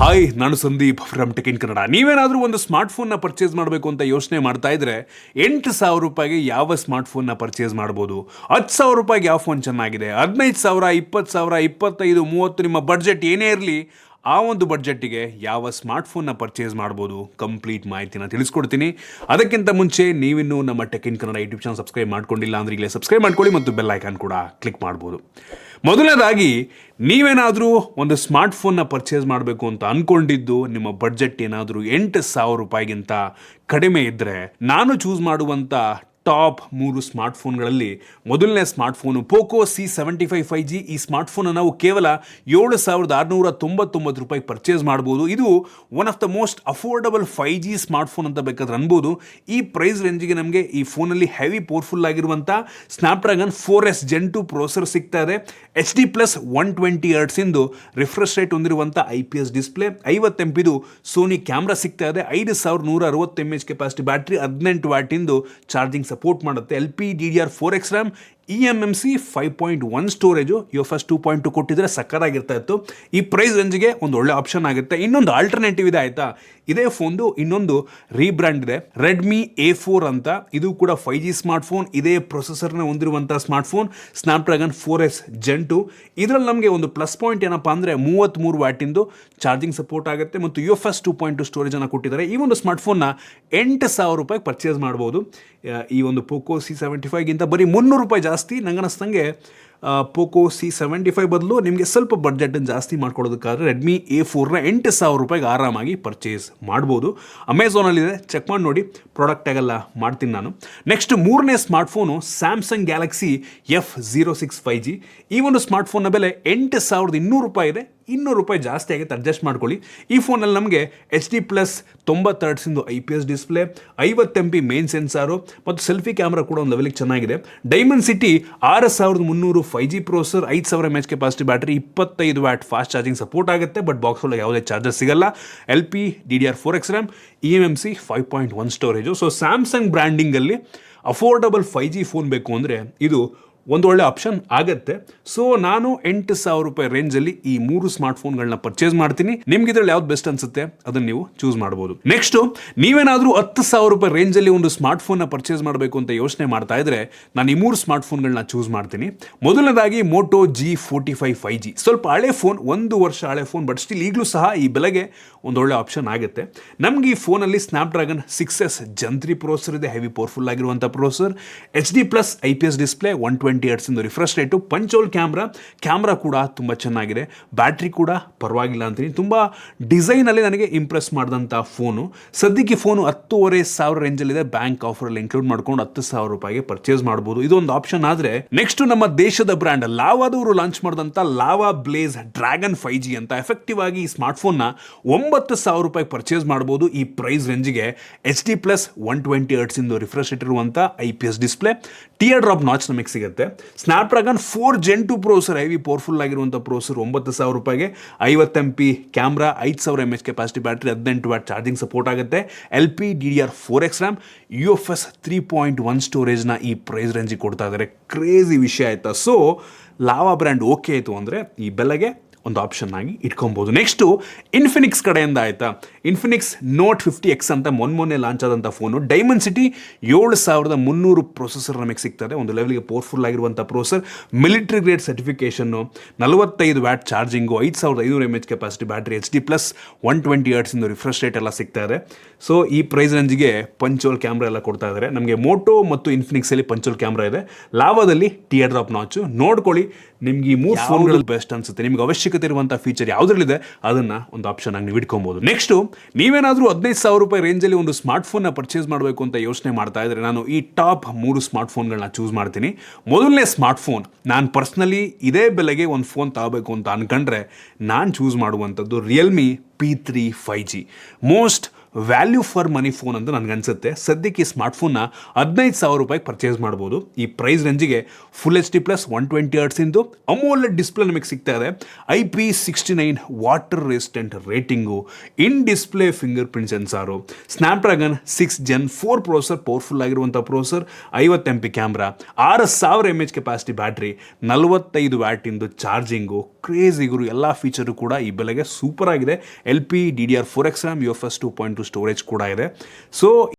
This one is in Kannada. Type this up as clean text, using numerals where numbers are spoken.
ಹಾಯ್, ನಾನು Sandeep from tech in Kannada. ನೀವೇನಾದರೂ ಒಂದು ಸ್ಮಾರ್ಟ್ಫೋನ್ನ ಪರ್ಚೇಸ್ ಮಾಡಬೇಕು ಅಂತ ಯೋಚನೆ ಮಾಡ್ತಾ ಇದ್ರೆ 8,000 ರೂಪಾಯಿಗೆ ಯಾವ ಸ್ಮಾರ್ಟ್ಫೋನ್ನ ಪರ್ಚೇಸ್ ಮಾಡ್ಬೋದು, 10,000 ರೂಪಾಯಿಗೆ ಯಾವ ಫೋನ್ ಚೆನ್ನಾಗಿದೆ, 15,000, 20,000, 25, 30 ನಿಮ್ಮ ಬಡ್ಜೆಟ್ ಏನೇ ಇರಲಿ ಆ ಒಂದು ಬಡ್ಜೆಟ್ಟಿಗೆ ಯಾವ ಸ್ಮಾರ್ಟ್ಫೋನ್ನ ಪರ್ಚೇಸ್ ಮಾಡ್ಬೋದು ಕಂಪ್ಲೀಟ್ ಮಾಹಿತಿನ ತಿಳಿಸ್ಕೊಡ್ತೀನಿ. ಅದಕ್ಕಿಂತ ಮುಂಚೆ ನೀವಿನ್ನೂ ನಮ್ಮ tech in Kannada YouTube channel subscribe ಮಾಡ್ಕೊಂಡಿಲ್ಲ ಅಂದರೆ ಈಗಲೇ ಸಬ್ಸ್ಕ್ರೈಬ್ ಮಾಡ್ಕೊಳ್ಳಿ ಮತ್ತು ಬೆಲ್ ಐಕಾನ್ ಕೂಡ ಕ್ಲಿಕ್ ಮಾಡ್ಬೋದು. ಮೊದಲನೇದಾಗಿ, ನೀವೇನಾದರೂ ಒಂದು ಸ್ಮಾರ್ಟ್ಫೋನ್ನ ಪರ್ಚೇಸ್ ಮಾಡಬೇಕು ಅಂತ ಅಂದ್ಕೊಂಡಿದ್ದು ನಿಮ್ಮ ಬಡ್ಜೆಟ್ ಏನಾದರೂ 8,000 ರೂಪಾಯಿಗಿಂತ ಕಡಿಮೆ ಇದ್ದರೆ, ನಾನು ಚೂಸ್ ಮಾಡುವಂಥ ಟಾಪ್ 3 ಸ್ಮಾರ್ಟ್ಫೋನ್ಗಳಲ್ಲಿ ಮೊದಲನೇ ಸ್ಮಾರ್ಟ್ಫೋನು ಪೋಕೋ C75 5G. ಈ ಸ್ಮಾರ್ಟ್ಫೋನ್ ನಾವು ಕೇವಲ 7,699 ರೂಪಾಯಿಗೆ ಪರ್ಚೇಸ್ ಮಾಡ್ಬೋದು. ಇದು one of the most affordable 5G smartphone ಅಂತ ಬೇಕಾದ್ರೆ ಅನ್ಬೋದು. ಈ ಪ್ರೈಸ್ ರೇಂಜಿಗೆ ನಮಗೆ ಈ ಫೋನಲ್ಲಿ ಹೆವಿ ಪವರ್ಫುಲ್ ಆಗಿರುವಂಥ ಸ್ನ್ಯಾಪ್ಡ್ರ್ಯಾಗನ್ 4S Gen 2 ಪ್ರೊಸೆಸರ್ ಸಿಗ್ತಾ ಇದೆ. HD+ 120 Hz ಇಂದು ರಿಫ್ರೆಶ್ ರೇಟ್ ಹೊಂದಿರುವಂಥ IPS display, 50 MP Sony camera ಸಿಗ್ತಾ ಇದೆ, 5,160 mAh ಕೆಪಾಸಿಟಿ ಬ್ಯಾಟ್ರಿ, 18 ವ್ಯಾಟ್ ಇಂದು ಚಾರ್ಜಿಂಗ್ ಸಪೋರ್ಟ್ ಮಾಡುತ್ತೆ, LPDDR4X RAM, eMMC 5.1 storage, UFS 2.2 ಕೊಟ್ಟಿದ್ರೆ ಸಕ್ಕತ್ತಾಗಿರ್ತಾ ಇತ್ತು. ಈ ಪ್ರೈಸ್ ರೇಂಜಿಗೆ ಒಂದು ಒಳ್ಳೆ ಆಪ್ಷನ್ ಆಗುತ್ತೆ. ಇನ್ನೊಂದು ಆಲ್ಟರ್ನೇಟಿವ್ ಇದೆ ಆಯಿತಾ, ಇದೇ ಫೋನ್ದು ಇನ್ನೊಂದು ರೀಬ್ರ್ಯಾಂಡ್ ಇದೆ, ರೆಡ್ಮಿ A4 ಅಂತ. ಇದು ಕೂಡ 5G ಸ್ಮಾರ್ಟ್ಫೋನ್, ಇದೇ ಪ್ರೊಸೆಸರ್ನ ಹೊಂದಿರುವಂಥ ಸ್ಮಾರ್ಟ್ಫೋನ್, ಸ್ನ್ಯಾಪ್ಡ್ರ್ಯಾಗನ್ 4S Gen 2. ಇದರಲ್ಲಿ ನಮಗೆ ಒಂದು ಪ್ಲಸ್ ಪಾಯಿಂಟ್ ಏನಪ್ಪ ಅಂದರೆ 33 ವ್ಯಾಟಿಂದು ಚಾರ್ಜಿಂಗ್ ಸಪೋರ್ಟ್ ಆಗುತ್ತೆ ಮತ್ತು UFS 2.2 ಸ್ಟೋರೇಜನ್ನು ಕೊಟ್ಟಿದ್ದಾರೆ. ಈ ಒಂದು ಸ್ಮಾರ್ಟ್ಫೋನ್ನ 8,000 ರೂಪಾಯಿಗೆ ಪರ್ಚೇಸ್ ಮಾಡ್ಬೋದು. ಈ ಒಂದು ಪೋಕೋ C75ಗಿಂತ ಬರೀ 300 ರೂಪಾಯಿ ಜಾಸ್ತಿ. ನಂಗೆ ಅನ್ನಿಸ್ತಂಗೆ ಪೋಕೋ C75 ಬದಲು ನಿಮಗೆ ಸ್ವಲ್ಪ ಬಡ್ಜೆಟನ್ನು ಜಾಸ್ತಿ ಮಾಡ್ಕೊಳ್ಳೋದಕ್ಕಾದ್ರೆ ರೆಡ್ಮಿ A4ನ 8,000 ರೂಪಾಯಿಗೆ ಆರಾಮಾಗಿ ಪರ್ಚೇಸ್ ಮಾಡ್ಬೋದು. ಅಮೆಝಾನಲ್ಲಿದೆ, ಚೆಕ್ ಮಾಡಿ ನೋಡಿ, ಪ್ರಾಡಕ್ಟ್ ಆಗೆಲ್ಲ ಮಾಡ್ತೀನಿ ನಾನು. ನೆಕ್ಸ್ಟ್ ಮೂರನೇ smartphone Samsung Galaxy F06 5G. ಈ ಒಂದು ಸ್ಮಾರ್ಟ್ಫೋನ್ನ ಬೆಲೆ 8,200 ರೂಪಾಯಿ ಇದೆ. 200 ರೂಪಾಯಿ ಜಾಸ್ತಿ ಆಗುತ್ತೆ, ಅಡ್ಜಸ್ಟ್ ಮಾಡ್ಕೊಳ್ಳಿ. ಈ ಫೋನಲ್ಲಿ ನಮಗೆ HD+ 90 Hz ಇಂದು IPS display, 50 MP main sensor ಮತ್ತು ಸೆಲ್ಫಿ ಕ್ಯಾಮ್ರಾ ಕೂಡ ಒಂದು ಲೆವೆಲಿಗೆ ಚೆನ್ನಾಗಿದೆ. Dimensity 6,300 5G processor, 5,000 mAh capacity battery, 25 watt fast charging support ಆಗುತ್ತೆ. ಬಟ್ ಬಾಕ್ಸ್ ಒಳಗೆ ಯಾವುದೇ ಚಾರ್ಜರ್ ಸಿಗಲ್ಲ. LPDDR4X RAM, eMMC 5.1 storage. So Samsung ಬ್ರ್ಯಾಂಡಿಂಗಲ್ಲಿ ಅಫೋರ್ಡಬಲ್ 5G ಫೋನ್ ಬೇಕು ಅಂದರೆ ಇದು ಒಂದು ಒಳ್ಳೆ ಆಪ್ಷನ್ ಆಗುತ್ತೆ. ಸೊ ನಾನು 8,000 ರೂಪಾಯಿ ರೇಂಜಲ್ಲಿ ಈ 3 ಸ್ಮಾರ್ಟ್ಫೋನ್ಗಳನ್ನ ಪರ್ಚೇಸ್ ಮಾಡ್ತೀನಿ. ನಿಮ್ಗೆ ಇದ್ರಲ್ಲಿ ಯಾವ್ದು ಬೆಸ್ಟ್ ಅನ್ಸುತ್ತೆ ಅದನ್ನು ನೀವು ಚೂಸ್ ಮಾಡ್ಬೋದು. ನೆಕ್ಸ್ಟು, ನೀವೇನಾದರೂ 10,000 ರೂಪಾಯಿ ರೇಂಜಲ್ಲಿ ಒಂದು ಸ್ಮಾರ್ಟ್ಫೋನ್ನ ಪರ್ಚೇಸ್ ಮಾಡಬೇಕು ಅಂತ ಯೋಚನೆ ಮಾಡ್ತಾ ಇದ್ರೆ ನಾನು ಈ 3 ಸ್ಮಾರ್ಟ್ಫೋನ್ಗಳನ್ನ ಚೂಸ್ ಮಾಡ್ತೀನಿ. ಮೊದಲನೇದಾಗಿ ಮೋಟೋ G45 5G. ಸ್ವಲ್ಪ ಹಳೆ ಫೋನ್, 1 ವರ್ಷ ಹಳೆ ಫೋನ್, ಬಟ್ ಸ್ಟಿಲ್ ಈಗಲೂ ಸಹ ಈ ಬೆಲೆಗೆ ಒಂದು ಒಳ್ಳೆ ಆಪ್ಷನ್ ಆಗುತ್ತೆ. ನಮಗೆ ಈ ಫೋನಲ್ಲಿ ಸ್ನ್ಯಾಪ್ಡ್ರ್ಯಾಗನ್ 6S Gen 3 ಪ್ರೊಸೆಸರ್ ಇದೆ, ಹೆವಿ ಪವರ್ಫುಲ್ ಆಗಿರುವಂಥ processor, HD+ IPS display, 120 Hz ಇಂದು ರಿಫ್ರೆಶ್ ರೇಟು, ಪಂಚೋಲ್ ಕ್ಯಾಮ್ರಾ ಕೂಡ ತುಂಬ ಚೆನ್ನಾಗಿದೆ, ಬ್ಯಾಟ್ರಿ ಕೂಡ ಪರವಾಗಿಲ್ಲ ಅಂತೀನಿ. ತುಂಬ ಡಿಸೈನಲ್ಲಿ ನನಗೆ ಇಂಪ್ರೆಸ್ ಮಾಡಿದಂಥ ಫೋನು. ಸದ್ಯಕ್ಕೆ ಫೋನು 10,500 ರೇಂಜಲ್ಲಿದೆ. ಬ್ಯಾಂಕ್ ಆಫರಲ್ಲಿ ಇನ್ಕ್ಲೂಡ್ ಮಾಡ್ಕೊಂಡು 10,000 ರೂಪಾಯಿಗೆ ಪರ್ಚೇಸ್ ಮಾಡ್ಬೋದು. ಇದೊಂದು ಆಪ್ಷನ್ ಆದರೆ, ನೆಕ್ಸ್ಟ್ ನಮ್ಮ ದೇಶದ ಬ್ರ್ಯಾಂಡ್ ಲಾವಾದವರು ಲಾಂಚ್ ಮಾಡಿದಂಥ ಲಾವಾ ಬ್ಲೇಸ್ ಡ್ರ್ಯಾಗನ್ 5G ಅಂತ. ಎಫೆಕ್ಟಿವ್ ಆಗಿ ಈ ಸ್ಮಾರ್ಟ್ಫೋನ್ನ 9,000 ರೂಪಾಯಿಗೆ ಪರ್ಚೇಸ್ ಮಾಡ್ಬೋದು. ಈ ಪ್ರೈಸ್ ರೇಂಜಿಗೆ HD+ 120 Hz ಇಂದು ರಿಫ್ರೆಶ್ ರೇಟ್ ಇರುವಂಥ IPS display, tear drop notch ನಮಗೆ ಸಿಗುತ್ತೆ. Snapdragon 4 Gen 2 processor, heavy powerful ಆಗಿರುವಂಥ ಪ್ರೊಸೆಸರ್, 9,000 ರೂಪಾಯಿಗೆ, 50 MP camera, 5,000 mAh capacity battery, 18 watt charging support ಆಗುತ್ತೆ, LPDDR4X RAM, UFS 3.1 ಸ್ಟೋರೇಜ್ನ ಈ ಪ್ರೈಸ್ ರೇಂಜಿಗೆ ಕೊಡ್ತಾ ಇದ್ದಾರೆ. ಕ್ರೇಜಿ ವಿಷಯ ಆಯಿತಾ. ಸೊ ಲಾವಾ ಬ್ರ್ಯಾಂಡ್ ಓಕೆ ಆಯಿತು ಅಂದರೆ ಈ ಬೆಲೆಗೆ ಒಂದು ಆಪ್ಷನ್ ಆಗಿ ಇಟ್ಕೊಬೋದು. ನೆಕ್ಸ್ಟು ಇನ್ಫಿನಿಕ್ಸ್ ಕಡೆಯಿಂದ ಆಯಿತಾ. ಇನ್ಫಿನಿಕ್ಸ್ Note 50X ಅಂತ ಮೊನ್ನೆ ಲಾಂಚ್ ಆದಂಥ ಫೋನು. ಡೈಮೆನ್ಸಿಟಿ 7,300 ಪ್ರೊಸೆಸರ್ ನಮಗೆ ಸಿಗ್ತದೆ, ಒಂದು ಲೆವೆಲ್ಗೆ ಪವರ್ಫುಲ್ ಆಗಿರುವಂಥ processor, military grade certification, 45 watt charging, 5,500 mAh capacity battery, HD+ 120 Hz ಇಂದು ರಿಫ್ರೆಶ್ ರೇಟ್ ಎಲ್ಲ ಸಿಗ್ತಾ ಇದೆ. ಸೊ ಈ ಪ್ರೈಸ್ ರೇಂಜಿಗೆ ಪಂಚೋಲ್ ಕ್ಯಾಮ್ರಾ ಎಲ್ಲ ಕೊಡ್ತಾ ಇದ್ದಾರೆ. ನಮಗೆ ಮೋಟೋ ಮತ್ತು ಇನ್ಫಿನಿಕ್ಸಲ್ಲಿ ಪಂಚೋಲ್ ಕ್ಯಾಮ್ರಾ ಇದೆ, ಲಾವಾದಲ್ಲಿ ಟಿಯರ್ ಡ್ರಾಪ್ ನಾಚು. ನೋಡ್ಕೊಳ್ಳಿ, ನಿಮ್ಗೆ ಈ 3 ಫೋನ್ಗಳು ಬೆಸ್ಟ್ ಅನ್ಸುತ್ತೆ. ನಿಮ್ಗೆ ಅವಶ್ಯಕತೆ ಇರುವಂಥ ಫೀಚರ್ ಯಾವುದ್ರಲ್ಲಿದೆ ಅದನ್ನು ಒಂದು ಆಪ್ಷನ್ ಆಗಿ ನೀವು ಇಟ್ಕೊಬೋದು. ನೆಕ್ಸ್ಟು, ನೀವೇನಾದರೂ 15,000 ರೂಪಾಯಿ ರೇಂಜಲ್ಲಿ ಒಂದು ಸ್ಮಾರ್ಟ್ಫೋನ್ನ ಪರ್ಚೇಸ್ ಮಾಡಬೇಕು ಅಂತ ಯೋಚನೆ ಮಾಡ್ತಾ ಇದ್ರೆ ನಾನು ಈ ಟಾಪ್ 3 ಸ್ಮಾರ್ಟ್ಫೋನ್ಗಳನ್ನ ಚೂಸ್ ಮಾಡ್ತೀನಿ. ಮೊದಲನೇ ಸ್ಮಾರ್ಟ್ಫೋನ್, ನಾನು ಪರ್ಸ್ನಲಿ ಇದೇ ಬೆಲೆಗೆ ಒಂದು ಫೋನ್ ತಗೋಬೇಕು ಅಂತ ಅನ್ಕೊಂಡ್ರೆ ನಾನು ಚೂಸ್ ಮಾಡುವಂಥದ್ದು Realme P3 5G. Most value for money phone ಅಂತ ನನಗನ್ಸುತ್ತೆ. ಸದ್ಯಕ್ಕೆ ಈ ಸ್ಮಾರ್ಟ್ಫೋನ್ನ 15,000 ರೂಪಾಯಿಗೆ ಪರ್ಚೇಸ್ ಮಾಡ್ಬೋದು. ಈ ಪ್ರೈಸ್ ರೇಂಜಿಗೆ ಫುಲ್ HD ಪ್ಲಸ್ 120 Hz ಇಂದು ಅಮೋಲೆಡ್ ಡಿಸ್ಪ್ಲೇ ನಮಗೆ ಸಿಗ್ತಾ ಇದೆ. IP69 water resistant rating, in display fingerprint sensor, Snapdragon 6 Gen 4 processor, powerful ಆಗಿರುವಂಥ processor, 50 MP camera, 6000 mAh capacity battery, 45 watt ಇಂದು ಚಾರ್ಜಿಂಗು, ಕ್ರೇಜಿ ಗುರು. ಎಲ್ಲ ಫೀಚರು ಕೂಡ ಈ ಬೆಲೆಗೆ ಸೂಪರ್ ಆಗಿದೆ. LPDDR4X RAM, UFS 2.2 ಸ್ಟೋರೇಜ್ ಕೂಡ ಇದೆ. ಸೊ